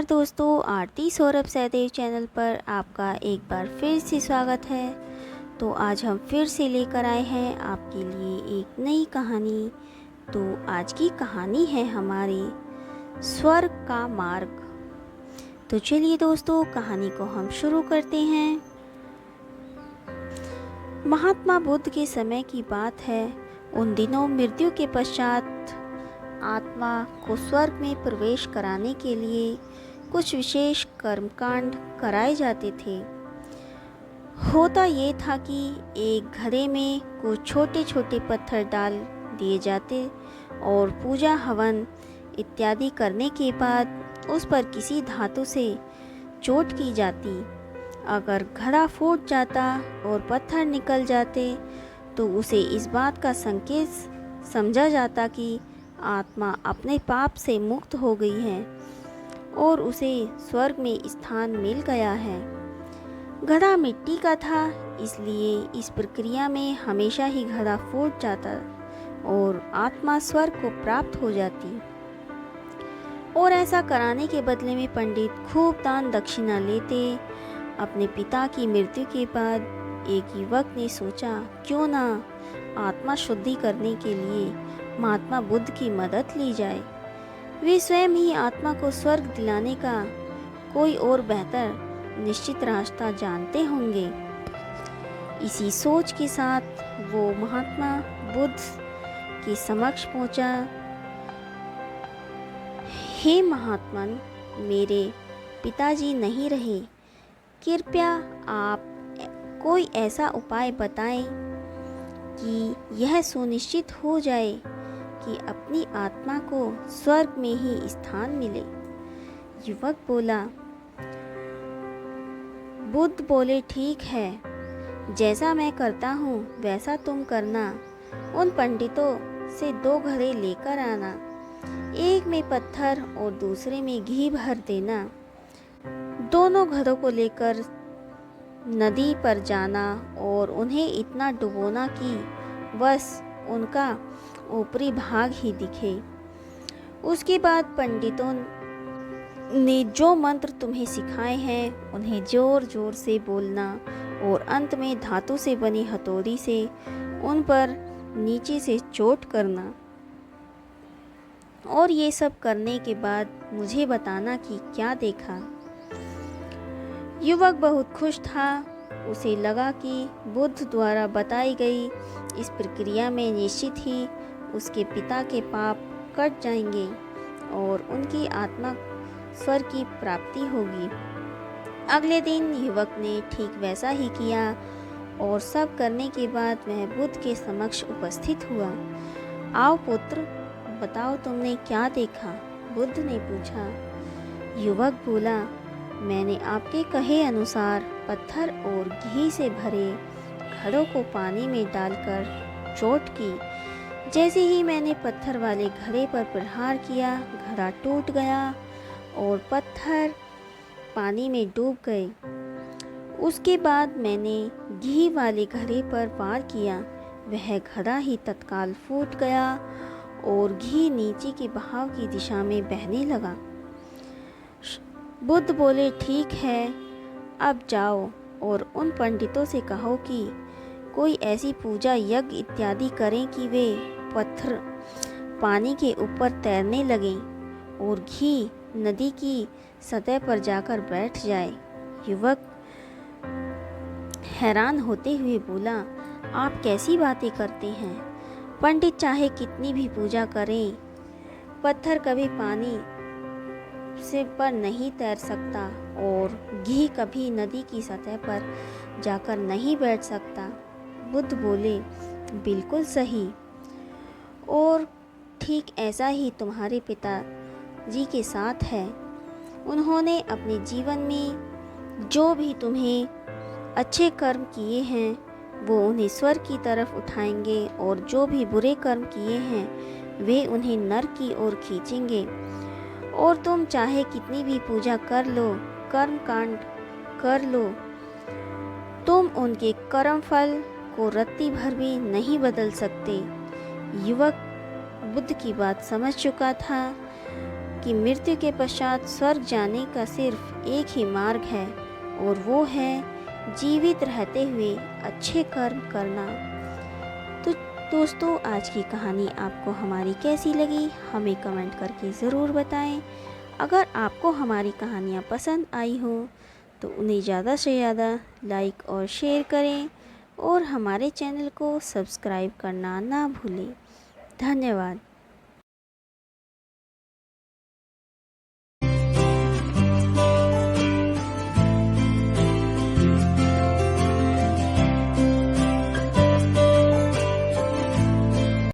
दोस्तों, आरती सौरभ सहदेव चैनल पर आपका एक बार फिर से स्वागत है। तो आज हम फिर से लेकर आए हैं आपके लिए एक नई कहानी। तो आज की कहानी है हमारे स्वर्ग का मार्ग। तो चलिए दोस्तों, कहानी को हम शुरू करते हैं। महात्मा बुद्ध के समय की बात है। उन दिनों मृत्यु के पश्चात आत्मा को स्वर्ग में प्रवेश कराने के लिए कुछ विशेष कर्मकांड कराए जाते थे। होता ये था कि एक घड़े में कुछ छोटे छोटे पत्थर डाल दिए जाते और पूजा हवन इत्यादि करने के बाद उस पर किसी धातु से चोट की जाती। अगर घड़ा फूट जाता और पत्थर निकल जाते तो उसे इस बात का संकेत समझा जाता कि आत्मा अपने पाप से मुक्त हो गई है और उसे स्वर्ग में स्थान मिल गया है। घड़ा मिट्टी का था, इसलिए इस प्रक्रिया में हमेशा ही घड़ा फूट जाता और आत्मा स्वर्ग को प्राप्त हो जाती। और ऐसा कराने के बदले में पंडित खूब दान दक्षिणा लेते। अपने पिता की मृत्यु के बाद एक युवक ने सोचा, क्यों ना आत्मा शुद्धि करने के लिए महात्मा बुद्ध की मदद ली जाए। वे स्वयं ही आत्मा को स्वर्ग दिलाने का कोई और बेहतर निश्चित रास्ता जानते होंगे। इसी सोच के साथ वो महात्मा बुद्ध के समक्ष पहुंचा। हे महात्मन, मेरे पिताजी नहीं रहे, कृपया आप कोई ऐसा उपाय बताएं कि यह सुनिश्चित हो जाए कि अपनी आत्मा को स्वर्ग में ही स्थान मिले। युवक बोला। बुद्ध बोले, ठीक है, जैसा मैं करता हूँ वैसा तुम करना। उन पंडितों से 2 घड़े लेकर आना, एक में पत्थर और दूसरे में घी भर देना। दोनों घड़ों को लेकर नदी पर जाना और उन्हें इतना डुबोना कि बस उनका ऊपरी भाग ही दिखे। उसके बाद पंडितों ने जो मंत्र तुम्हें सिखाए हैं उन्हें जोर जोर से बोलना और अंत में धातु से बनी हथौड़ी से उन पर नीचे से चोट करना। और ये सब करने के बाद मुझे बताना कि क्या देखा। युवक बहुत खुश था। उसे लगा कि बुद्ध द्वारा बताई गई इस प्रक्रिया में निश्चित ही उसके पिता के पाप कट जाएंगे और उनकी आत्मा स्वर्ग की प्राप्ति होगी। अगले दिन युवक ने ठीक वैसा ही किया और सब करने के बाद वह बुद्ध के समक्ष उपस्थित हुआ। आओ पुत्र, बताओ तुमने क्या देखा? बुद्ध ने पूछा। युवक बोला, मैंने आपके कहे अनुसार पत्थर और घी से भरे घड़ों को पानी में डालकर चोट की। जैसे ही मैंने पत्थर वाले घड़े पर प्रहार किया, घड़ा टूट गया और पत्थर पानी में डूब गए। उसके बाद मैंने घी वाले घड़े पर वार किया, वह घड़ा ही तत्काल फूट गया और घी नीचे के बहाव की दिशा में बहने लगा। बुद्ध बोले, ठीक है, अब जाओ और उन पंडितों से कहो कि कोई ऐसी पूजा यज्ञ इत्यादि करें कि वे पत्थर पानी के ऊपर तैरने लगें और घी नदी की सतह पर जाकर बैठ जाए। युवक हैरान होते हुए बोला, आप कैसी बातें करते हैं? पंडित चाहे कितनी भी पूजा करें, पत्थर कभी पानी से पर नहीं तैर सकता और घी कभी नदी की सतह पर जाकर नहीं बैठ सकता। बुद्ध बोले, बिल्कुल सही, और ठीक ऐसा ही तुम्हारे पिताजी के साथ है। उन्होंने अपने जीवन में जो भी तुम्हें अच्छे कर्म किए हैं वो उन्हें स्वर्ग की तरफ उठाएंगे और जो भी बुरे कर्म किए हैं वे उन्हें नरक की ओर खींचेंगे। और तुम चाहे कितनी भी पूजा कर लो, कर्म कांड कर लो, तुम उनके कर्म फल को रत्ती भर भी नहीं बदल सकते। युवक बुद्ध की बात समझ चुका था कि मृत्यु के पश्चात स्वर्ग जाने का सिर्फ एक ही मार्ग है और वो है जीवित रहते हुए अच्छे कर्म करना। तो दोस्तों, आज की कहानी आपको हमारी कैसी लगी हमें कमेंट करके ज़रूर बताएं। अगर आपको हमारी कहानियाँ पसंद आई हो तो उन्हें ज़्यादा से ज़्यादा लाइक और शेयर करें और हमारे चैनल को सब्सक्राइब करना ना भूलें। धन्यवाद।